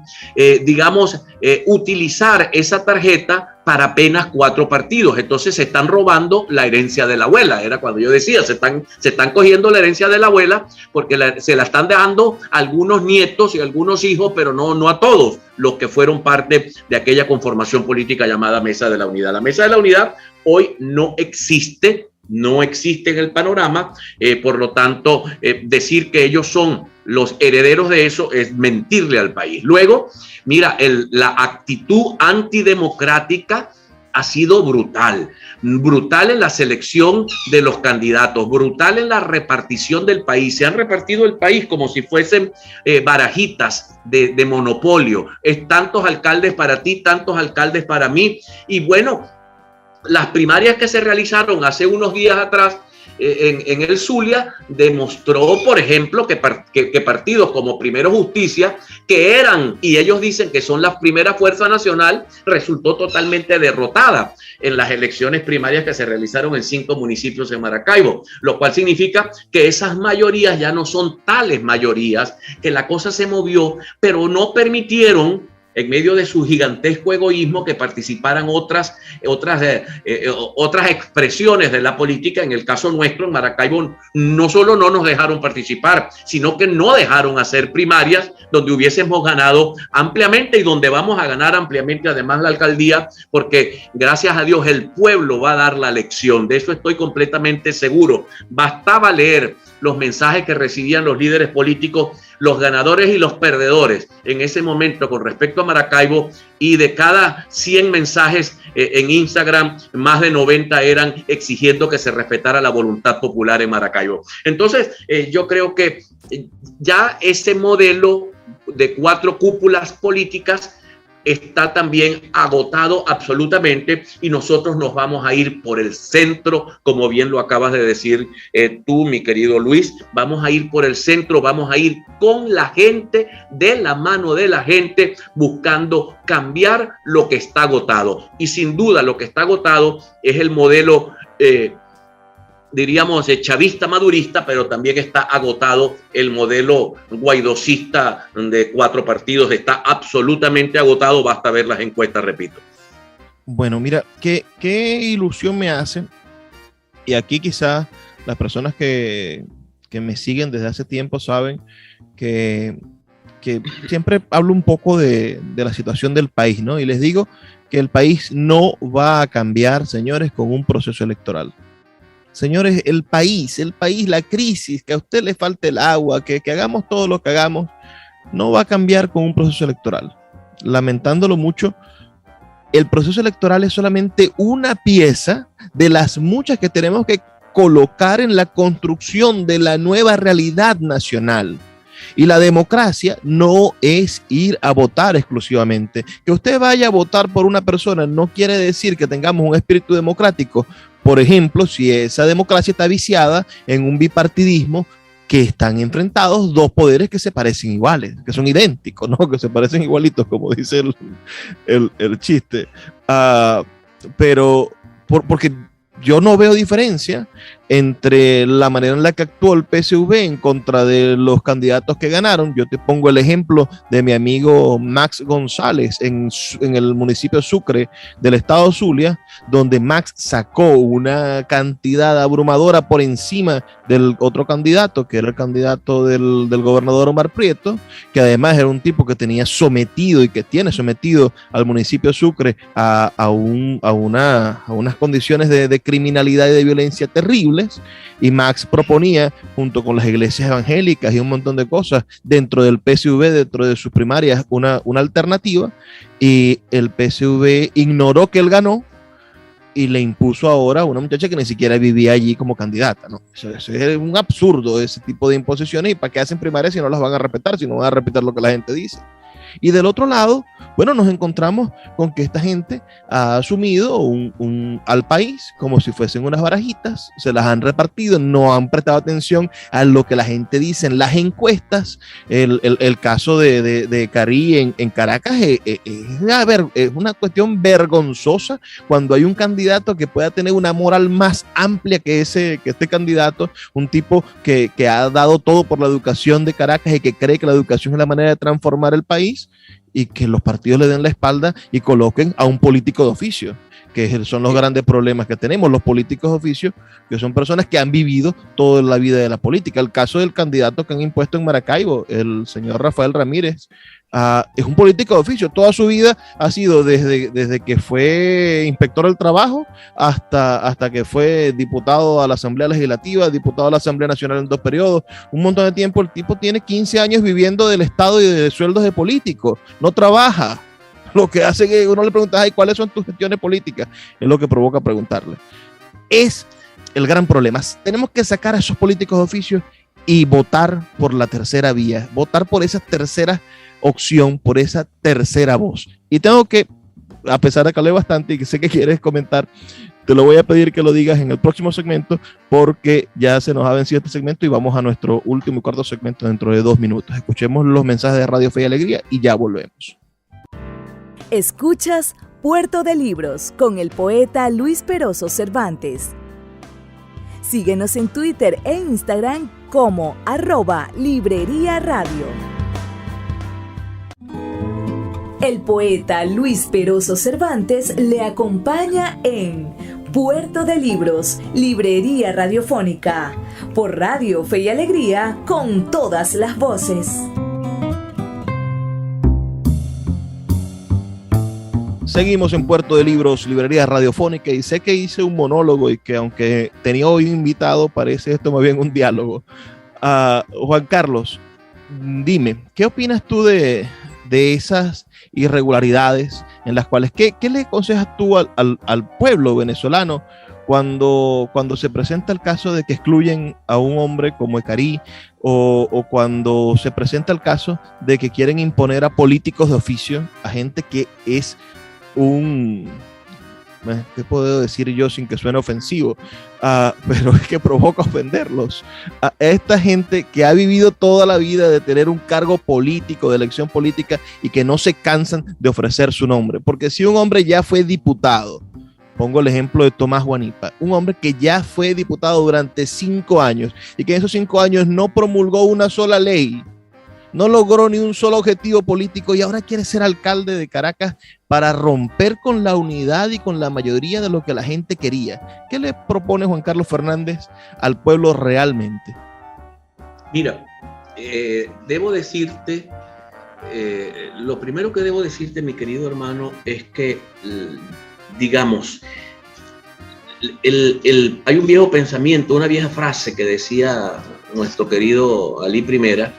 utilizar esa tarjeta para apenas 4 partidos. Entonces se están robando la herencia de la abuela. Era cuando yo decía, se están cogiendo la herencia de la abuela porque se la están dejando a algunos nietos y a algunos hijos, pero no a todos los que fueron parte de aquella conformación política llamada Mesa de la Unidad. La Mesa de la Unidad hoy no existe en el panorama, por lo tanto, decir que ellos son los herederos de eso es mentirle al país. Luego, mira, la actitud antidemocrática ha sido brutal en la selección de los candidatos, brutal en la repartición del país. Se han repartido el país como si fuesen barajitas de monopolio. Es tantos alcaldes para ti, tantos alcaldes para mí. Y bueno, las primarias que se realizaron hace unos días atrás en el Zulia demostró, por ejemplo, que partidos como Primero Justicia, que eran, y ellos dicen que son la primera fuerza nacional, resultó totalmente derrotada en las elecciones primarias que se realizaron en 5 municipios en Maracaibo, lo cual significa que esas mayorías ya no son tales mayorías, que la cosa se movió, pero no permitieron, en medio de su gigantesco egoísmo, que participaran otras expresiones de la política. En el caso nuestro, en Maracaibo, no solo no nos dejaron participar, sino que no dejaron hacer primarias donde hubiésemos ganado ampliamente y donde vamos a ganar ampliamente además la alcaldía, porque gracias a Dios el pueblo va a dar la lección. De eso estoy completamente seguro. Bastaba leer los mensajes que recibían los líderes políticos, los ganadores y los perdedores en ese momento con respecto a Maracaibo, y de cada 100 mensajes en Instagram, más de 90 eran exigiendo que se respetara la voluntad popular en Maracaibo. Entonces, yo creo que ya ese modelo de 4 cúpulas políticas está también agotado absolutamente, y nosotros nos vamos a ir por el centro, como bien lo acabas de decir tú, mi querido Luis. Vamos a ir por el centro, vamos a ir con la gente, de la mano de la gente, buscando cambiar lo que está agotado. Y sin duda lo que está agotado es el modelo diríamos chavista madurista, pero también está agotado el modelo guaidocista de 4 partidos. Está absolutamente agotado, basta ver las encuestas, repito. Bueno, mira, qué ilusión me hace, y aquí quizás las personas que me siguen desde hace tiempo saben que siempre hablo un poco de la situación del país, ¿no? Y les digo que el país no va a cambiar, señores, con un proceso electoral. Señores, el país, la crisis, que a usted le falte el agua, que hagamos todo lo que hagamos, no va a cambiar con un proceso electoral. Lamentándolo mucho, el proceso electoral es solamente una pieza de las muchas que tenemos que colocar en la construcción de la nueva realidad nacional. Y la democracia no es ir a votar exclusivamente. Que usted vaya a votar por una persona no quiere decir que tengamos un espíritu democrático. Por ejemplo, si esa democracia está viciada en un bipartidismo que están enfrentados dos poderes que se parecen iguales, que son idénticos, ¿no? Que se parecen igualitos, como dice el chiste. Pero porque yo no veo diferencia entre la manera en la que actuó el PSV en contra de los candidatos que ganaron. Yo te pongo el ejemplo de mi amigo Max González en el municipio de Sucre del estado Zulia, donde Max sacó una cantidad abrumadora por encima del otro candidato, que era el candidato del gobernador Omar Prieto, que además era un tipo que tenía sometido y que tiene sometido al municipio de Sucre a unas condiciones de criminalidad y de violencia terribles. Y Max proponía, junto con las iglesias evangélicas y un montón de cosas dentro del PSV, dentro de sus primarias, una alternativa, y el PSV ignoró que él ganó y le impuso ahora a una muchacha que ni siquiera vivía allí como candidata, ¿no? Eso es un absurdo, ese tipo de imposiciones. ¿Y para qué hacen primarias si no las van a respetar, si no van a respetar lo que la gente dice? Y del otro lado, bueno, nos encontramos con que esta gente ha asumido al país como si fuesen unas barajitas, se las han repartido, no han prestado atención a lo que la gente dice en las encuestas. El caso de Carí en Caracas es una cuestión vergonzosa cuando hay un candidato que pueda tener una moral más amplia que este candidato, un tipo que ha dado todo por la educación de Caracas y que cree que la educación es la manera de transformar el país, y que los partidos le den la espalda y coloquen a un político de oficio, que son los grandes problemas que tenemos, los políticos de oficio, que son personas que han vivido toda la vida de la política. El caso del candidato que han impuesto en Maracaibo, el señor Rafael Ramírez, es un político de oficio. Toda su vida ha sido desde que fue inspector del trabajo hasta que fue diputado a la Asamblea Legislativa, diputado a la Asamblea Nacional en 2 periodos, un montón de tiempo. El tipo tiene 15 años viviendo del Estado y de sueldos de político, no trabaja. Lo que hace que uno le pregunta, ¿cuáles son tus gestiones políticas? Es lo que provoca preguntarle. Es el gran problema. Tenemos que sacar a esos políticos de oficio y votar por la tercera vía, votar por esa tercera opción, por esa tercera voz. Y tengo que, a pesar de que hablé bastante y que sé que quieres comentar, te lo voy a pedir que lo digas en el próximo segmento, porque ya se nos ha vencido este segmento y vamos a nuestro último y cuarto segmento dentro de 2 minutos. Escuchemos los mensajes de Radio Fe y Alegría y ya volvemos. Escuchas Puerto de Libros con el poeta Luis Peroso Cervantes. Síguenos en Twitter e Instagram como @Librería Radio. El poeta Luis Peroso Cervantes le acompaña en Puerto de Libros, Librería Radiofónica, por Radio Fe y Alegría, con todas las voces. Seguimos en Puerto de Libros, Librería Radiofónica, y sé que hice un monólogo y que aunque tenía hoy invitado, parece esto más bien un diálogo. Juan Carlos, dime, ¿qué opinas tú de esas irregularidades en las cuales, ¿qué le aconsejas tú al pueblo venezolano cuando se presenta el caso de que excluyen a un hombre como Ecarí, o cuando se presenta el caso de que quieren imponer a políticos de oficio, a gente que es ¿qué puedo decir yo sin que suene ofensivo? Pero es que provoca ofenderlos. A esta gente que ha vivido toda la vida de tener un cargo político, de elección política, y que no se cansan de ofrecer su nombre. Porque si un hombre ya fue diputado, pongo el ejemplo de Tomás Guanipa, un hombre que ya fue diputado durante 5 años y que en esos 5 años no promulgó una sola ley, no logró ni un solo objetivo político y ahora quiere ser alcalde de Caracas para romper con la unidad y con la mayoría de lo que la gente quería. ¿Qué le propone Juan Carlos Fernández al pueblo realmente? Mira, debo decirte, lo primero que debo decirte, mi querido hermano, es que, digamos, hay un viejo pensamiento, una vieja frase que decía nuestro querido Ali Primera,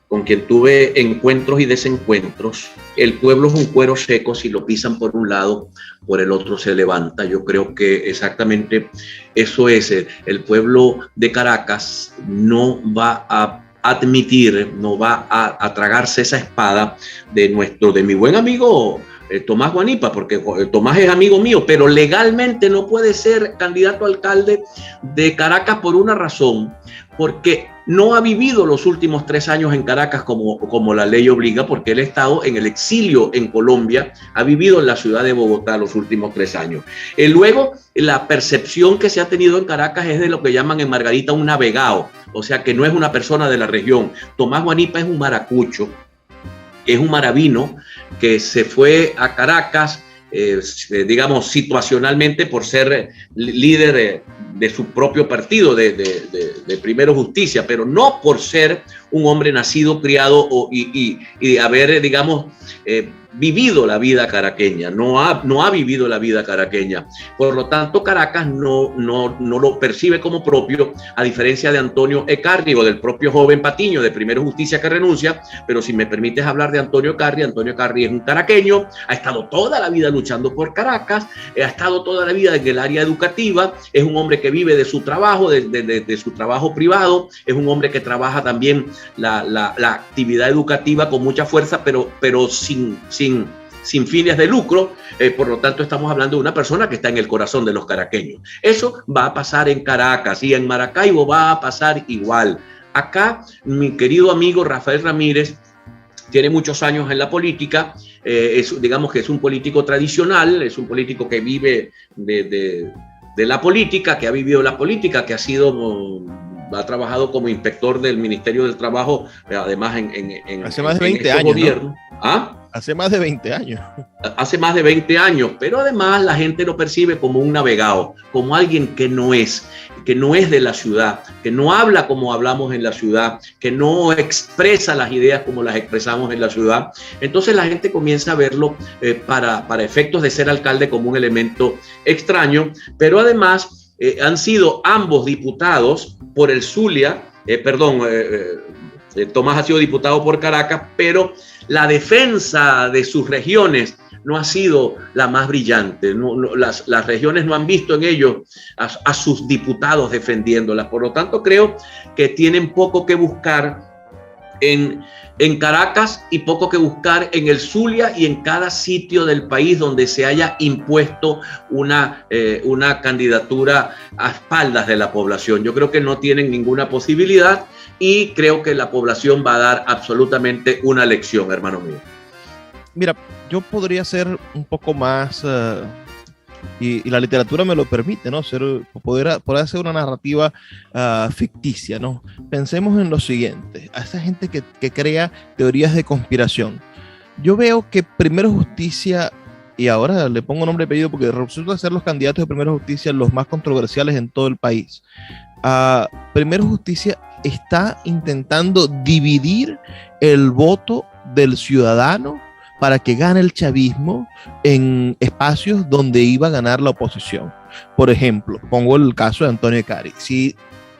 con quien tuve encuentros y desencuentros: el pueblo es un cuero seco, si lo pisan por un lado, por el otro se levanta. Yo creo que exactamente eso es. El pueblo de Caracas no va a admitir, no va a tragarse esa espada de mi buen amigo Tomás Guanipa, porque Tomás es amigo mío, pero legalmente no puede ser candidato a alcalde de Caracas por una razón, porque no ha vivido los últimos 3 años en Caracas como la ley obliga, porque él ha estado en el exilio en Colombia, ha vivido en la ciudad de Bogotá los últimos 3 años. Luego, la percepción que se ha tenido en Caracas es de lo que llaman en Margarita un navegado, o sea que no es una persona de la región. Tomás Guanipa es un maracucho, es un maravino que se fue a Caracas, digamos, situacionalmente por ser líder de su propio partido, de Primero Justicia, pero no por ser un hombre nacido, criado y haber, digamos, vivido la vida caraqueña. No ha vivido la vida caraqueña. Por lo tanto, Caracas no lo percibe como propio, a diferencia de Antonio Ecarri o del propio joven Patiño de Primero Justicia que renuncia. Pero si me permites hablar de Antonio Ecarri es un caraqueño, ha estado toda la vida luchando por Caracas, ha estado toda la vida en el área educativa, es un hombre que vive de su trabajo, de su trabajo privado, es un hombre que trabaja también la actividad educativa con mucha fuerza, pero sin fines de lucro. Por lo tanto, estamos hablando de una persona que está en el corazón de los caraqueños. Eso va a pasar en Caracas, y en Maracaibo va a pasar igual. Acá, mi querido amigo Rafael Ramírez tiene muchos años en la política, digamos que es un político tradicional, es un político que vive de la política, que ha vivido la política, que ha trabajado como inspector del Ministerio del Trabajo, además en hace más de 20 años, gobierno. ¿No? ¿Ah? Hace más de 20 años. Hace más de 20 años, pero además la gente lo percibe como un navegado, como alguien que no es de la ciudad, que no habla como hablamos en la ciudad, que no expresa las ideas como las expresamos en la ciudad. Entonces la gente comienza a verlo para efectos de ser alcalde como un elemento extraño, pero además han sido ambos diputados por el Zulia, Tomás ha sido diputado por Caracas, pero la defensa de sus regiones no ha sido la más brillante. Las regiones no han visto en ellos a sus diputados defendiéndolas. Por lo tanto, creo que tienen poco que buscar en Caracas y poco que buscar en el Zulia y en cada sitio del país donde se haya impuesto una candidatura a espaldas de la población. Yo creo que no tienen ninguna posibilidad y creo que la población va a dar absolutamente una lección, hermano mío. Mira, yo podría ser un poco más, y la literatura me lo permite, ¿no? Poder hacer una narrativa ficticia, ¿no? Pensemos en lo siguiente, a esa gente que crea teorías de conspiración. Yo veo que Primero Justicia, y ahora le pongo nombre y apellido porque resulta ser los candidatos de Primero Justicia los más controversiales en todo el país. Primero Justicia está intentando dividir el voto del ciudadano para que gane el chavismo en espacios donde iba a ganar la oposición. Por ejemplo, pongo el caso de Antonio Ecarri. Si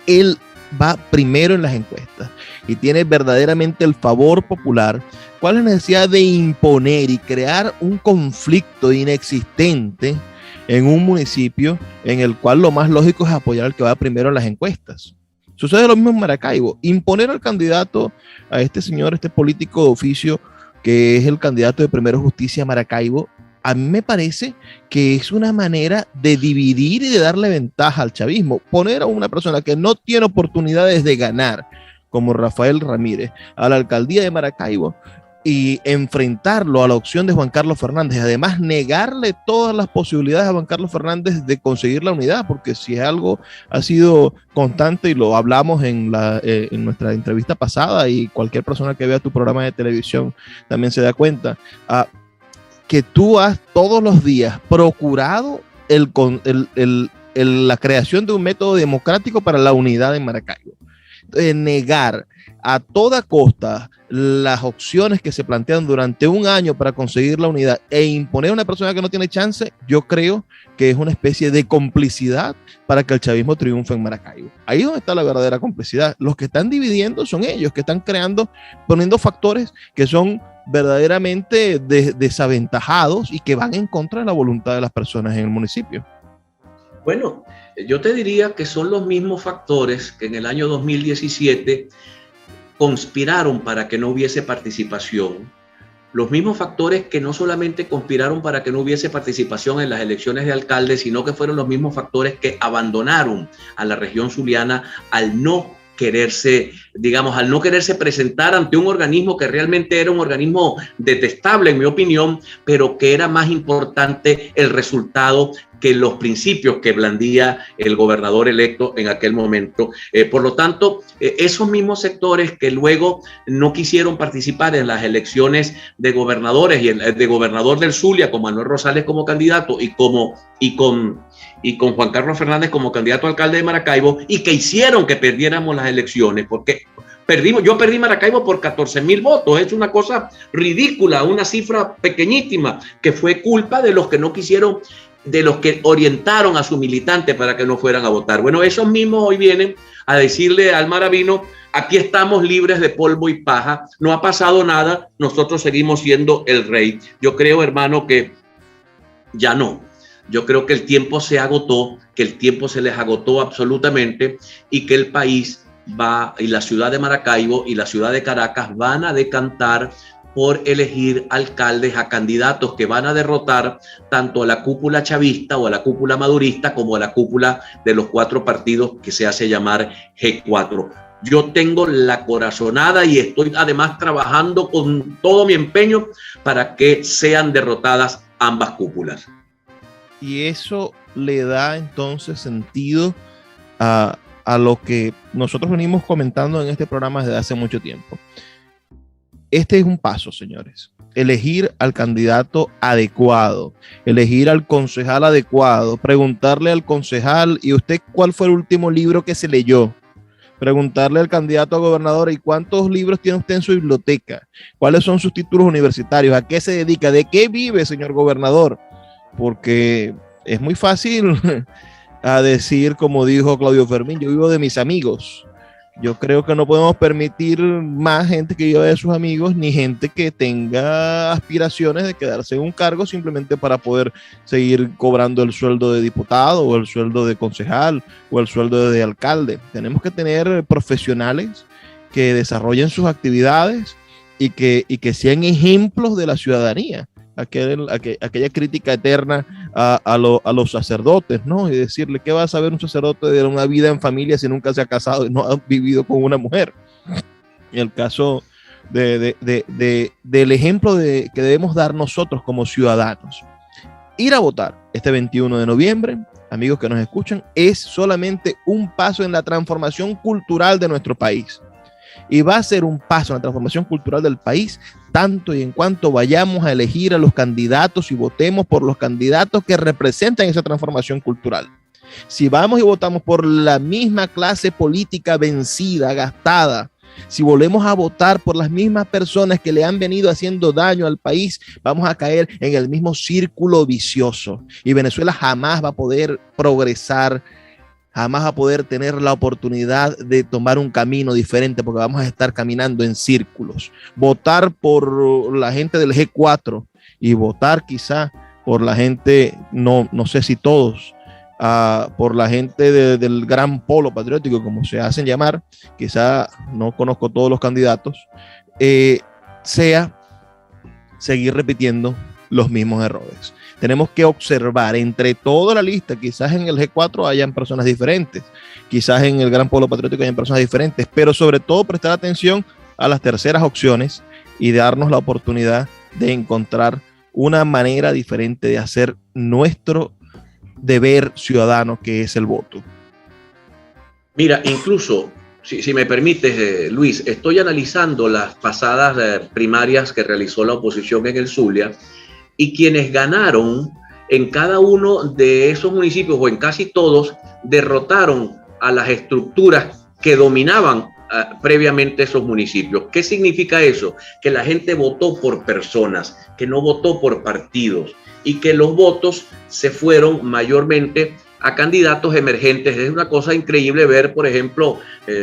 él va primero en las encuestas y tiene verdaderamente el favor popular, ¿cuál es la necesidad de imponer y crear un conflicto inexistente en un municipio en el cual lo más lógico es apoyar al que va primero en las encuestas? Sucede lo mismo en Maracaibo. Imponer al candidato, a este señor, este político de oficio, que es el candidato de Primero Justicia Maracaibo, a mí me parece que es una manera de dividir y de darle ventaja al chavismo. Poner a una persona que no tiene oportunidades de ganar, como Rafael Ramírez, a la alcaldía de Maracaibo y enfrentarlo a la opción de Juan Carlos Fernández. Además, negarle todas las posibilidades a Juan Carlos Fernández de conseguir la unidad, porque si es algo ha sido constante y lo hablamos en nuestra entrevista pasada, y cualquier persona que vea tu programa de televisión también se da cuenta, que tú has todos los días procurado la creación de un método democrático para la unidad en Maracaibo. Negar a toda costa las opciones que se plantean durante un año para conseguir la unidad e imponer a una persona que no tiene chance, yo creo que es una especie de complicidad para que el chavismo triunfe en Maracaibo. Ahí es donde está la verdadera complicidad. Los que están dividiendo son ellos, que están poniendo factores que son verdaderamente desaventajados y que van en contra de la voluntad de las personas en el municipio. Bueno, yo te diría que son los mismos factores que en el año 2017 conspiraron para que no hubiese participación. Los mismos factores que no solamente conspiraron para que no hubiese participación en las elecciones de alcalde, sino que fueron los mismos factores que abandonaron a la región zuliana al no quererse, digamos, al no quererse presentar ante un organismo que realmente era un organismo detestable, en mi opinión, pero que era más importante el resultado que los principios que blandía el gobernador electo en aquel momento. Por lo tanto, esos mismos sectores que luego no quisieron participar en las elecciones de gobernadores y de gobernador del Zulia, con Manuel Rosales como candidato y con Juan Carlos Fernández como candidato a alcalde de Maracaibo, y que hicieron que perdiéramos las elecciones, porque yo perdí Maracaibo por 14,000 votos. Es una cosa ridícula, una cifra pequeñísima, que fue culpa de los que no quisieron, de los que orientaron a sus militantes para que no fueran a votar. Bueno, esos mismos hoy vienen a decirle al Maravino: aquí estamos libres de polvo y paja, no ha pasado nada, nosotros seguimos siendo el rey. Yo creo, hermano, que ya no. Yo creo que el tiempo se agotó, que el tiempo se les agotó absolutamente, y que el país va, y la ciudad de Maracaibo y la ciudad de Caracas van a decantar por elegir alcaldes, a candidatos que van a derrotar tanto a la cúpula chavista o a la cúpula madurista como a la cúpula de los 4 partidos que se hace llamar G4. Yo tengo la corazonada y estoy además trabajando con todo mi empeño para que sean derrotadas ambas cúpulas. Y eso le da entonces sentido a lo que nosotros venimos comentando en este programa desde hace mucho tiempo. Este es un paso, señores. Elegir al candidato adecuado, elegir al concejal adecuado, preguntarle al concejal: ¿y usted cuál fue el último libro que se leyó? Preguntarle al candidato a gobernador: ¿y cuántos libros tiene usted en su biblioteca? ¿Cuáles son sus títulos universitarios? ¿A qué se dedica? ¿De qué vive, señor gobernador? Porque es muy fácil a decir, como dijo Claudio Fermín: yo vivo de mis amigos. Yo creo que no podemos permitir más gente que viva de sus amigos, ni gente que tenga aspiraciones de quedarse en un cargo simplemente para poder seguir cobrando el sueldo de diputado o el sueldo de concejal o el sueldo de alcalde. Tenemos que tener profesionales que desarrollen sus actividades y que sean ejemplos de la ciudadanía. Aquella crítica eterna a los sacerdotes, ¿no? Y decirle: ¿qué va a saber un sacerdote de una vida en familia si nunca se ha casado y no ha vivido con una mujer? En el caso del ejemplo que debemos dar nosotros como ciudadanos. Ir a votar este 21 de noviembre, amigos que nos escuchan, es solamente un paso en la transformación cultural de nuestro país. Y va a ser un paso en la transformación cultural del país tanto y en cuanto vayamos a elegir a los candidatos y votemos por los candidatos que representan esa transformación cultural. Si vamos y votamos por la misma clase política vencida, gastada, si volvemos a votar por las mismas personas que le han venido haciendo daño al país, vamos a caer en el mismo círculo vicioso y Venezuela jamás va a poder progresar, jamás va a poder tener la oportunidad de tomar un camino diferente, porque vamos a estar caminando en círculos. Votar por la gente del G4 y votar quizá por la gente, no sé si todos, por la gente del Gran Polo Patriótico, como se hacen llamar, quizá no conozco todos los candidatos, sea seguir repitiendo los mismos errores. Tenemos que observar entre toda la lista, quizás en el G4 hayan personas diferentes, quizás en el Gran Polo Patriótico hayan personas diferentes, pero sobre todo prestar atención a las terceras opciones y darnos la oportunidad de encontrar una manera diferente de hacer nuestro deber ciudadano, que es el voto. Mira, incluso, si me permites, Luis, estoy analizando las pasadas primarias que realizó la oposición en el Zulia, y quienes ganaron en cada uno de esos municipios, o en casi todos, derrotaron a las estructuras que dominaban previamente esos municipios. ¿Qué significa eso? Que la gente votó por personas, que no votó por partidos, y que los votos se fueron mayormente a candidatos emergentes. Es una cosa increíble ver, por ejemplo,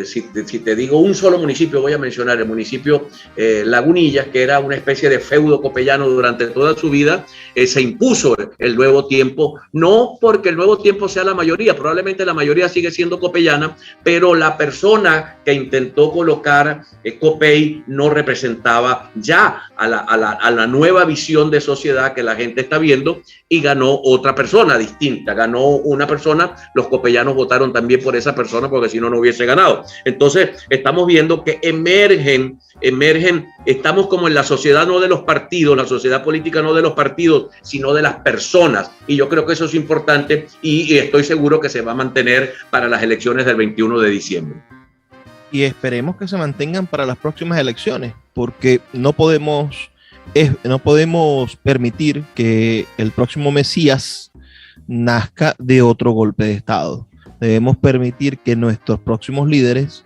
si te digo un solo municipio, voy a mencionar el municipio Lagunillas, que era una especie de feudo copellano durante toda su vida. Se impuso el Nuevo Tiempo, no porque el Nuevo Tiempo sea la mayoría, probablemente la mayoría sigue siendo copellana, pero la persona que intentó colocar Copey no representaba ya a la nueva visión de sociedad que la gente está viendo, y ganó otra persona distinta, ganó una una persona, los copellanos votaron también por esa persona porque si no, no hubiese ganado. Entonces, estamos viendo que emergen, estamos como en la sociedad no de los partidos, la sociedad política no de los partidos, sino de las personas. Y yo creo que eso es importante y estoy seguro que se va a mantener para las elecciones del 21 de diciembre. Y esperemos que se mantengan para las próximas elecciones, porque no podemos permitir que el próximo Mesías nazca de otro golpe de Estado. Debemos permitir que nuestros próximos líderes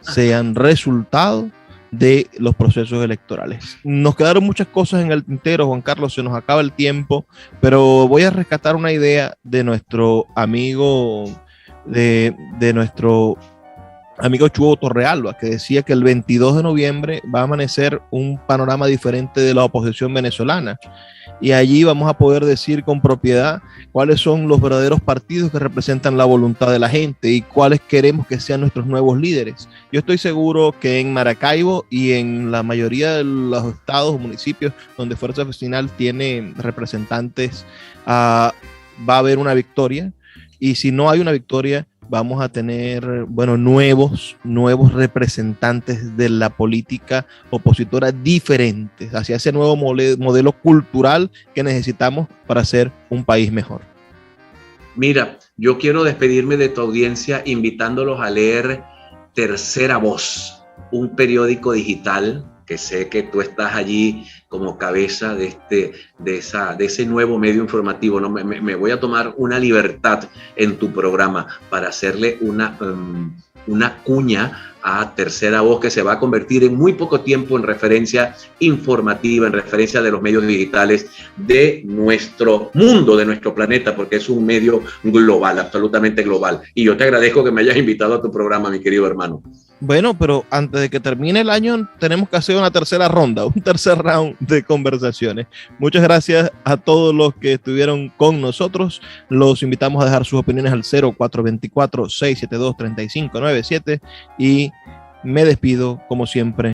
sean resultado de los procesos electorales. Nos quedaron muchas cosas en el tintero, Juan Carlos, se nos acaba el tiempo, pero voy a rescatar una idea de nuestro amigo, de nuestro amigo Chugo Torrealba, que decía que el 22 de noviembre va a amanecer un panorama diferente de la oposición venezolana. Y allí vamos a poder decir con propiedad cuáles son los verdaderos partidos que representan la voluntad de la gente y cuáles queremos que sean nuestros nuevos líderes. Yo estoy seguro que en Maracaibo y en la mayoría de los estados o municipios donde Fuerza Vecinal tiene representantes, va a haber una victoria. Y si no hay una victoria, vamos a tener, nuevos representantes de la política opositora diferentes hacia ese nuevo modelo cultural que necesitamos para ser un país mejor. Mira, yo quiero despedirme de tu audiencia invitándolos a leer Tercera Voz, un periódico digital que sé que tú estás allí como cabeza de ese nuevo medio informativo, ¿no? Me voy a tomar una libertad en tu programa para hacerle una cuña a Tercera Voz, que se va a convertir en muy poco tiempo en referencia informativa, en referencia de los medios digitales de nuestro mundo, de nuestro planeta, porque es un medio global, absolutamente global. Y yo te agradezco que me hayas invitado a tu programa, mi querido hermano. Bueno, pero antes de que termine el año tenemos que hacer una tercera ronda, un tercer round de conversaciones. Muchas gracias a todos los que estuvieron con nosotros. Los invitamos a dejar sus opiniones al 0424-672-3597 y me despido como siempre